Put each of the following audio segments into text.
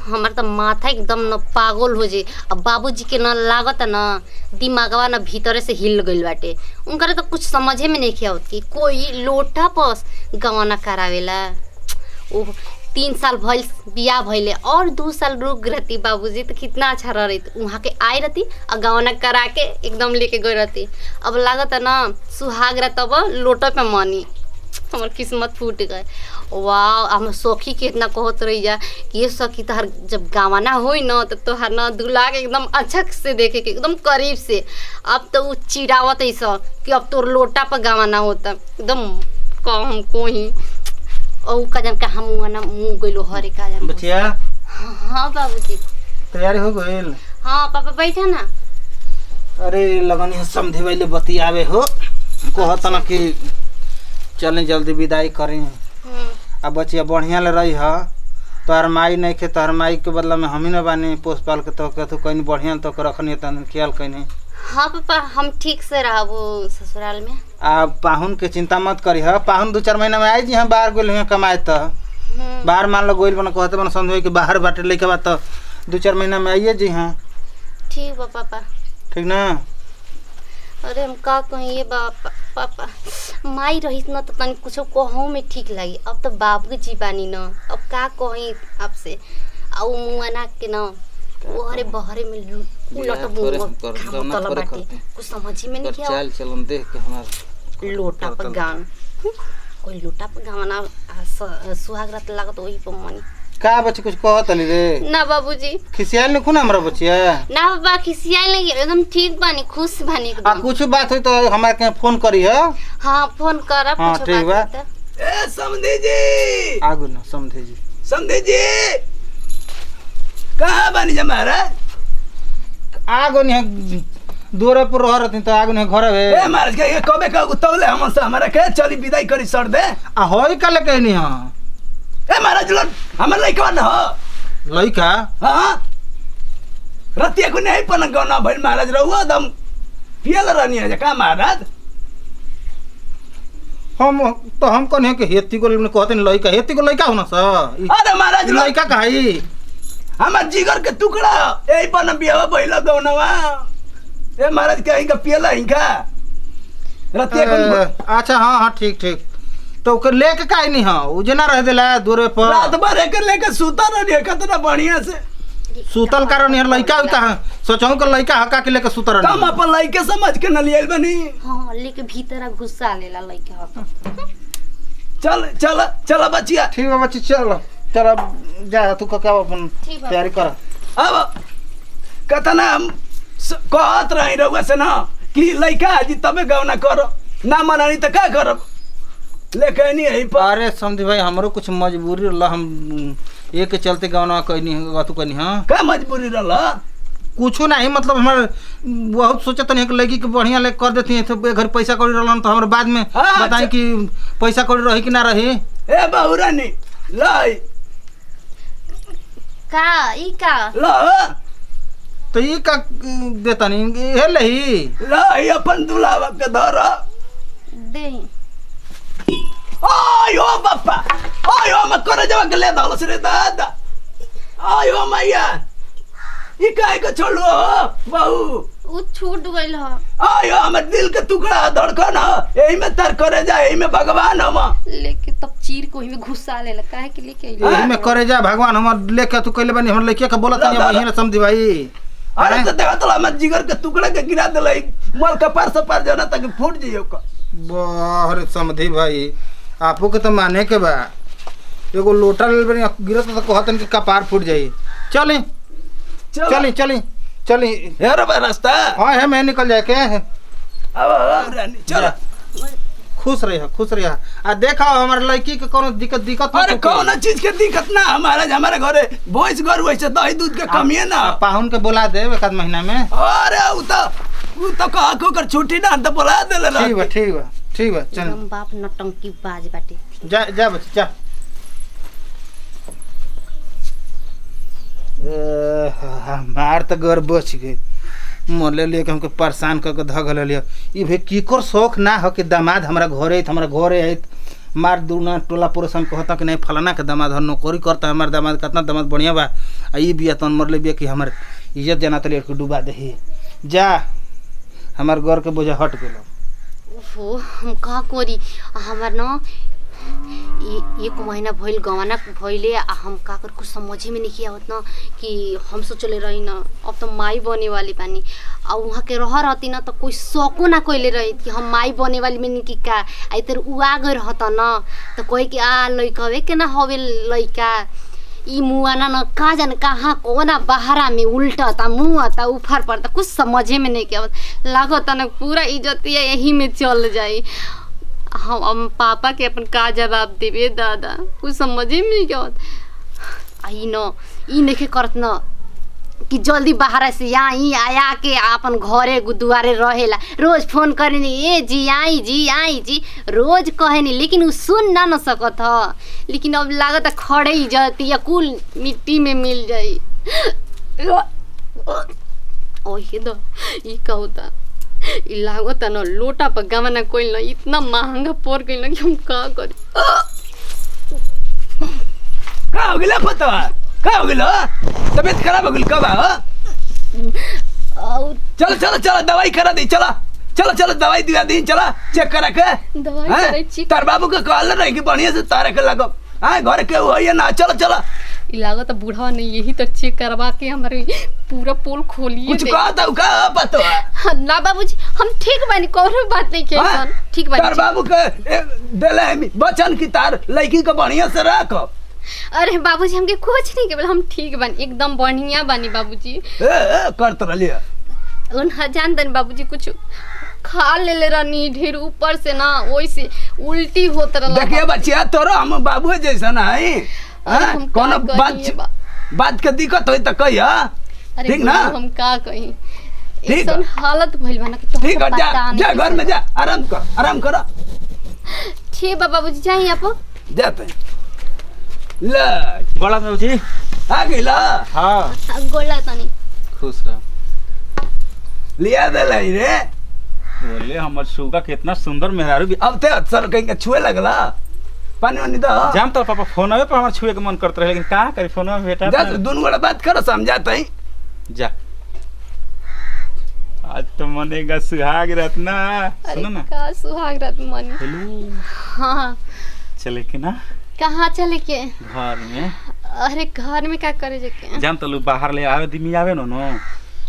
हमार तो माथा एकदम न पागल हो जाए। अब बाबूजी के न लागत न दिमागवा न भीतरे से हिल गइल बाटे। उनकर तो कुछ समझे में नहीं आवत कि कोई लोटा पस गवाना करावेला। ओह 3 साल भइल बियाह भइले और 2 साल रुक रहती बाबूजी तो कितना अच्छा रह रही। वहाँ के आई रहती और गवाना करा के एकदम लेके गई रहती। अब लागत है न सुहाग रहा तब लोटा पे मनी। हमार किस्मत फूट गए। वाह हम सखी के इतना कहत रही जा कि ये सखी तोहर जब गवाना होई न तो तोहर न दूल्हा के एकदम अच्छा से देखे के एकदम करीब से। अब तो वो चिड़ावत है सब कि अब तोर लोटा पर गवाना होता एकदम कम को ही और का जन का हम ना मुंह गइलो हरे का जन बचिया। हाँ बाबूजी तैयारी हो गइल? हाँ पापा बैठा ना। अरे लगनी समझे वाले बतियावे हो कहत न कि चलें जल्दी विदाई करें। अब बचिया बढ़िया ले रही है। तोहर माई नहीं खे तोहर माई के बदला में हम ही न बानी पोस पाल के तो कहीं बढ़िया तो रखनी तन ख्याल कहीं। हाँ पापा हम ठीक से रहा वो ससुराल में। आ पाहुन के चिंता मत करी है। पाहुन 2-4 महीना में आई जी हम बाहर गोल हुए कमाए तो बाहर मान लो गोइल बना कहते बना समझो कि बाहर बाटे लेके बात तो 2-4 महीना में आइए जी। हाँ ठीक बा पापा। ठीक ना? अरे हम का कहीं ये पापा माई रही न तो तनी कुछ कहूँ में ठीक लगी। अब तो बाबू जी बानी न अब का कहीं आपसे आउ मुआना के न वो अरे बहरे में उलट बाटे कुछ समझ में नहीं क्या। चलन देख के हमार लोटा पर गान कोई लोटा पर गाना सुहाग रात लागत वही पर मनी का बच्चे कुछ कहत ली रे? ना बाबूजी खिसियाल न खुना हमरा बचिया ना बाबा खिसियाल नहीं एकदम ठीक बानी खुश बानी एकदम। कुछ बात हो तो हमारे के फोन करी है। हाँ फोन करब। हाँ ठीक बा। ए समधी जी आगु न समझे जी। समधी जी कहाँ बानी जा महाराज? आगु न दूर पर रह रहती तो आगु न घर है। ए महाराज के ये कबे का उतौले हम से हमारा के चली विदाई करी सर दे। आ होई का ले कहनी हां। ए महाराज लो हमर लइका न हो लइका? हां रतिया को नहीं पन गना भइल महाराज रहू दम पियल रहनी है का महाराज? हम कौन है कि हेती को कहते न लइका हेती को लइका होना सा। अरे महाराज लइका काई हमर जिगर के टुकड़ा यही पन बियाह भइल गौनवा। ए महाराज कहीं का पियल हिंका रतिया को। अच्छा हाँ ठीक ठीक तो ओकर लेके काई नहीं हां उजना रह देला दूर पर रात भर एकर लेके सुता रहनी कितना बढ़िया से सुतल कारण यार लइका कहां सोचहु के लइका हका के लेके सुतर रहनी। हम अपन लइके समझ के न लियल बनी। हाँ लेके भीतर घुसा लेला लइका। चल चल चल बचिया। ठीक है बच्ची चल चल जा तू का अपन तैयारी कर। अब कतना हम कहत रही रहुआ से ना कि लइका आज तबे गवना करो ना मनानी तो का करब लेके नहीं है पर। अरे समझी भाई हमरो कुछ मजबूरी रहा हम एक के चलते गाँव कहनी तू कहनी। हाँ का मजबूरी रहा? कुछ नहीं मतलब हमारे बहुत सोचत नहीं लड़की के बढ़िया ले कर देती है तो घर पैसा कौड़ी रहा तो हमारे बाद में बताएं कि पैसा कौड़ी रही कि ना रही। ए बहुरानी लाई का ई का ला तो ये का देता नहीं हे लही लाई अपन दुलावा के धर दे। आयो बापा आयो मैं करे जवा के ले दलस रे दादा आयो मैया ई काहे को छोड़ो बहू उ छूट गइल ह। आयो हमर दिल के टुकड़ा धड़कन ह एही में तर करे जा एही में भगवान हम लेके तब चीर को ही में घुसा लेला काहे के लेके आइल यही में करे जा भगवान हमर लेके तू कहले बनी हमर लड़की के बोलत नहीं अब यही समझी भाई। अरे तो देखा तो हमर जिगर के टुकड़े के गिरा देले मल के पार से पार जाना तक फूट जइयो का। बाहर समझी भाई आपो के तो माने के बा एगो लोटा ले बनी गिरत तो कहतन कि कपार फूट जाई। चली चली चली चली हेर बा रास्ता। हां है मैं निकल जाए के अब रानी चल खुश रही आ देखा हमारे लड़की के कोनो दिक्कत अरे कौन चीज के दिक्कत ना हमारे घरे भैंस घर वैसे दही दूध के कमी है ना। पाहुन के बोला दे एक आध महीना में। अरे उ तो कहा को कर छुट्टी ना तो बोला देले ना। ठीक बा चल हम बाप नटंकी बाज बाटे। जा बच्चा जा। हमार तो घर बच गए मरले लेके हमके परेशान करके धगल लिया। ये भाई कीकर शौक ना हो कि दामाद हमारा घरे हमारा घरे है मार दूना टोला पड़ोसन कहता कि नहीं फलाना के दामाद हर नौकरी करता है, हमार दामाद कितना दामाद बढ़िया बा, आ ई बिया तन मरले बिया कि हमार इज्जत जना तले के डुबा दे। जा हमार घर के बोझा हट गेलो। ओहो हम का करी, हमार न एक महीना भइल गवाना भइले आ हम का कर कुछ समझे में नहीं आवत न कि हम सोचले रही न अब तो माई बने वाली बानी आ वहाँ के रह रहती न तो कोई शौको ना कोइले रही कि हम माई बने वाली में कि का आई तेर उआ गए रहता न तो कोई कि आ लइकवे के ना हवे लइका ई मुआना न का जाने कहाँ कोना बहारा में उल्टता मुआता उफार पड़ता कुछ समझे में नहीं आवत, लागत न पूरा इज्जतिया यही में चल जाई। हम पापा के अपन का जवाब देवे दादा, कुछ समझे में नहीं आवत। आई न ई नहीं करत न कि जल्दी बाहर से आई आया के अपन घरे दुआरे रहेला, रोज फोन करेनी ए जी आई जी रोज कहेनी, लेकिन उ सुन ना न सकत ह। लेकिन अब लागत खड़े ही जाती या कुल मिट्टी में मिल जाई। ओहे दो ई का होता ई लागत न लोटा पर गवाना कोई न इतना महंगा पड़ गई न कि हम का करी। का हो गेला पता का हो गेलो, तबीयत खराब हो गेल कब चलो चलो चलो दवाई करा दी, चलो चलो चलो दवाई दिया दी, चलो चेक करा के दवाई करे छी तार बाबू के कहल रही कि बढ़िया से तारे के लगो हां घर के हो या ना, चलो चलो ई लागत बूढ़ा नहीं यही तक चेक करवा के हमारे पूरा पोल खोलिए कुछ कहता का पता ना बाबूजी हम ठीक बानी, कोनो बात नहीं के ठीक बानी। तार बाबू के देले बचन की तार लड़की के बढ़िया से रख। अरे बाबूजी हमके कुछ नहीं केवल हम ठीक बानी एकदम बढ़िया बानी बाबूजी। करत रहलिए उन जान दन बाबूजी कुछ खा ले रहनी ढेर ऊपर से ना वैसे उल्टी होत रहल। देखिए बच्चिया तोरो हम बाबू जैसा ना है कोनो बात के दिक्कत होई त कहिया ठीक ना, हम का कहीं ठीक ऐसन हालत भइल बा ना कि तो ठीक है जा घर में जा आराम कर ठीक बा बाबूजी जाई आप जाते ले बड़ा बाबूजी आ गेला। हां गोला तनी खुश रह लिया दे लाई रे बोले हमर सुगा कितना सुंदर मेहरारू भी। अब ते अक्सर कहीं के छुए लगला पानी वानी दो जाम तो पापा फोनवे पर हमर छुए के मन करत रहे, लेकिन का करी फोनवा में बेटा जा दोनों बड़ा बात करो समझाता ही जा। आज तो मनेगा सुहाग रात ना, सुनो ना का सुहाग रात मन। हेलो हां चले के ना कहाँ चले के घर में। अरे घर में क्या करे जाके जान तो लोग बाहर ले आवे दिमी आवे न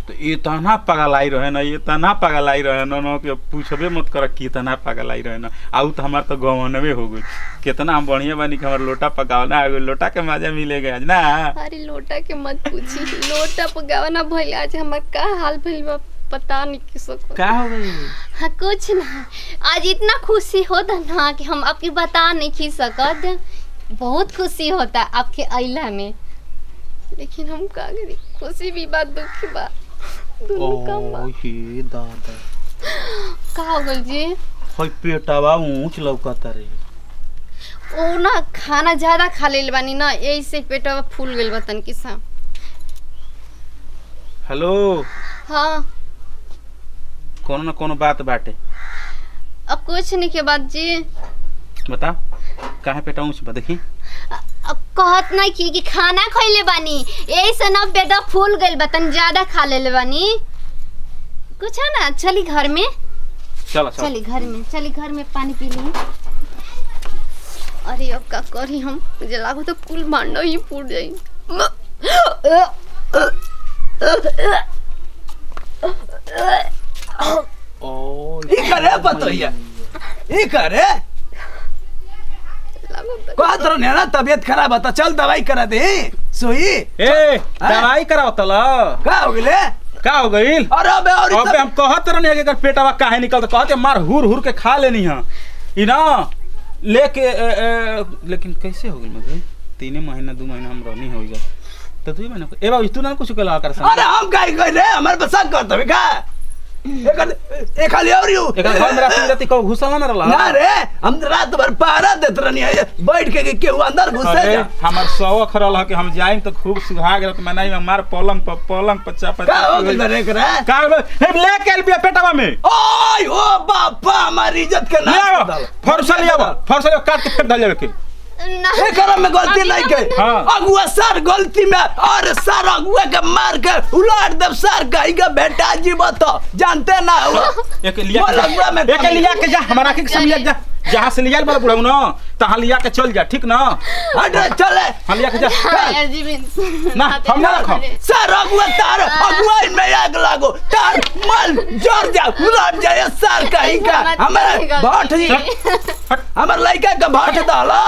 तो इतना पगलाई रहे न इतना पगलाई रहे न कि पूछबे मत कर कि इतना पगलाई रहे न। आउ तो हमार तो गवनवे हो गई कितना हम बढ़िया बानी कि हमार लोटा पकावना आ गई, लोटा के मजा मिलेगा आज ना। अरे लोटा के मत पूछी, लोटा पकावना भइल आज हमार का हाल भइल बा पता नहीं किसको का हो गई। हाँ कुछ ना आज इतना खुशी होता ना कि हम आपके बता नहीं खी सकत, बहुत खुशी होता आपके अइला में, लेकिन हम का करी खुशी भी बात दुख बा दोनों कम बा। हे दादा का हो गइल जी होय पेटवा ऊंच लौकता रे। ओ ना खाना ज्यादा खा लेल बानी ना यही से पेटवा फूल गइल बा तनकी सा। हेलो हाँ कोनो ना कोनो बात बाटे। अब कुछ नहीं के बात जी बता काहे पेटा ऊंच बा देखी। अब कहत नहीं कि खाना खइले बानी यही से ना पेट फूल गइल बा तन ज्यादा खा लेले बानी। कुछ है ना चली घर में चलो चली घर में पानी पी ली। अरे अब का करी हम मुझे लागो तो कुल मांडो ही फूट जाई। ओ ई करे बतैया ई करे कहत रहो ना तबीयत खराब है चल दवाई करा दे सोई ए दवाई कराओ तला का हो गेले का हो गइल। अरे अबे हम कहत रहनी कि अगर पेटवा काहे निकलत कहते मार हुर हुर के खा लेनी है ई ना लेके लेकिन कैसे हो गइल मतलब 3 महीना 2 महीना हम रहनी हो गया तो 2 महीना ए बाबू तू ना कुछ कहला कर। अरे हम काहे कह रे हमर बसा करत है का एक खाली और यू एक घर में राती राती को घुसल ना रहला ना रे हम रात भर पहरा देत रहनी है बैठ के केहू अंदर घुसे अरे जा हमर शौक रहल ह कि हम जाइम तो खूब सुहाग रहत मैं नहीं हमार पलंग पर चापा का हो गेल रे एकरा का हे ले के बिया पेटवा में ओय ओ बापा हमारी इज्जत के ले नाश आओ कर फरसा काट के फेंक दल जावे के एकरा में गलती नहीं के हाँ। अगुआ सर गलती में और सर अगुआ के मार के उलाट दब सर कहीं का बेटा जी बता जानते ना हो एक लिया बोल अगुआ में एक लिया के जा हमारा के समझ जा जहां से लिया वाला बुढ़ऊ ना तहां लिया के चल जा ठीक ना हट चले हां लिया के जा ना हम ना रखो सर अगुआ तार अगुआ में आग लागो तार मल जर जा उलाट जाए सर कहीं का हमारा भाट जी हमार लड़का का भाट डाला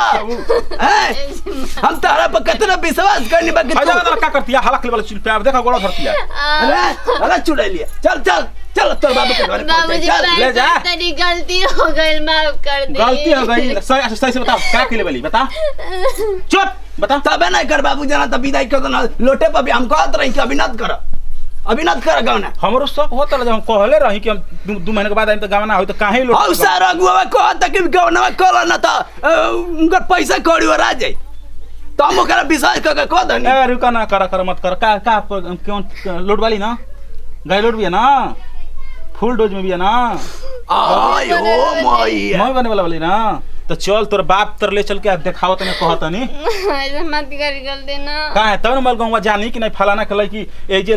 हम तारा पर कितना विश्वास करनी बाकी आजा ना का करतिया हलक वाला चिल पे देखा गोड़ा धरतिया अरे अरे चुड़ा लिया चल चल चल तोर बाबू के घर बाबूजी चल ले जा। तेरी गलती हो गई माफ कर दे गलती हो गई सही से बताओ क्या के लेवली बता चुप बता तबे नहीं कर बाबू जना तब विदाई कर देना लोटे पर भी हम कहत रही कि अभिनत कर गाना हमरो शौक होता जब हम कहले रही कि हम 2 महीने के बाद आइम तो गाना होई तो काहे लोग हौ सारा अगुआ कहत कि गाना कल न त उनकर पैसा कौड़ी और आ जाई तो हम ओकरा विश्वास करके कह दनी ए रुका ना कर मत कर का क्यों लोड वाली ना गाय लोड भी है ना फुल डोज में भी है ना आय ओ मैया मैं बने वाला वाली ना तो चल तोर बाप तर ले चल के देखावत ने कहत नहीं ऐसा मत कर गलती ना का है तब मल गंवा जानी कि नहीं फलाना के लड़की ए जे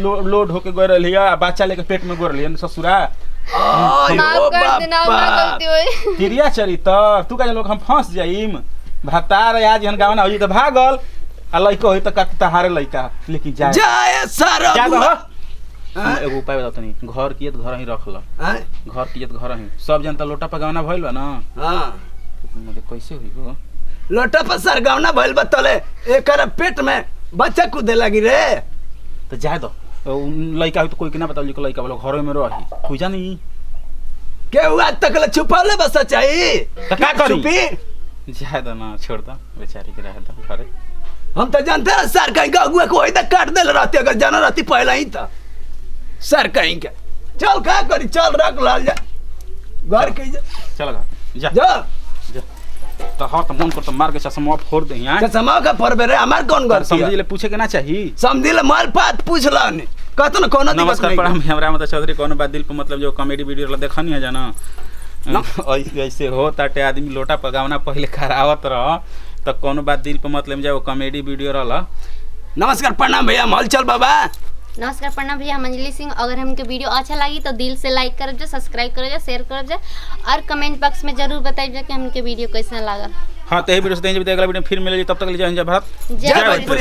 लोड होके गए रहली है बच्चा लेके पेट में गोर रहली ससुरा आय माफ ओ कर देना हमरा बापा गलती होई तिरिया चली त तू का लोग हम फंस जाइम भतार आज हन गावना होई त भागल आ लइको होई त कत हारे लइका लेकिन जा जय सर जा अगुआ एगो उपाय बताओ तनी घर कियत घर ही रख ल घर कियत घर ही सब जनता लोटा पर गावना भइल बा ना हां मतलब कैसे हुई हो लोटा पर सर गावना भइल बतले एकर पेट में बच्चा कूदे लगी रे तो जाए दो लइका हो तो कोई के ना बताओ जो लइका वाला घर में रही कोई जानी के हुआ तक ले छुपाले बस चाहिए तो का करी छुपी जाए दो ना छोड़ दो बेचारी के रह दो घरे हम तो जानते हैं सर कहीं का अगुआ को इधर काट दे रहती अगर जाना रहती पहले ही था सर कहीं का चल का करी चल रख लाल जा घर के चल जा जा तो हाँ तो मन कर तो मार के चश्मा फोड़ दे यहाँ चश्मा का परबे रे हमार कौन घर समझी ले पूछे के ना चाहिए समझी ले माल पात पूछ ला ने कहतो ना कोनो दिक्कत नमस्कार नहीं प्रणाम हमरा मतलब चौधरी कोनो बात दिल पे मतलब जो कॉमेडी वीडियो ला देखनी है जाना ऐसे हो ताटे आदमी लोटा पगावना पहले करावत रह तो कोनो बात दिल पे मतलब जो कॉमेडी वीडियो रहला नमस्कार प्रणाम भैया हलचल बाबा नमस्कार प्रणाम भैया हम अंजलि सिंह अगर हमके वीडियो अच्छा लगी तो दिल से लाइक कर जा सब्सक्राइब कर जा शेयर कर जा और कमेंट बॉक्स में जरूर बताइए कि हमके वीडियो कैसा लगा हाँ तो यही वीडियो से अगला वीडियो फिर मिलेगी तब तक ले जाए भारत जय भोजपुरी।